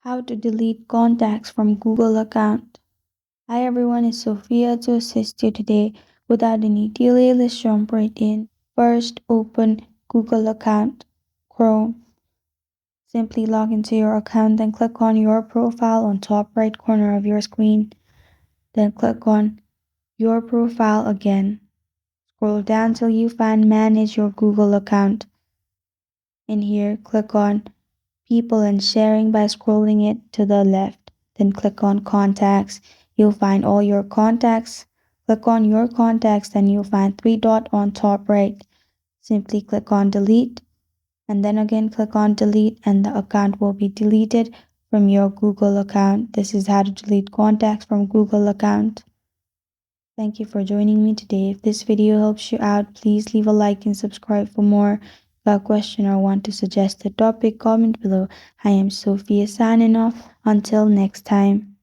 How to delete contacts from Google account. Hi everyone, it's Sophia to assist you today. Without any delay, let's jump right in. First, open Google account, Chrome. Simply log into your account, then click on your profile on top right corner of your screen. Then click on your profile again. Scroll down till you find manage your Google account. In here, click on people and sharing by scrolling it to the left. Then click on contacts. You'll find all your contacts. Click on your contacts, then you'll find three dots on top right. Simply click on delete and then again click on delete and the account will be deleted from your Google account. This is how to delete contacts from Google account. Thank you for joining me today. If this video helps you out, please leave a like and subscribe for more. Got a question or want to suggest a topic, comment below. I am Sophia signing off. Until next time.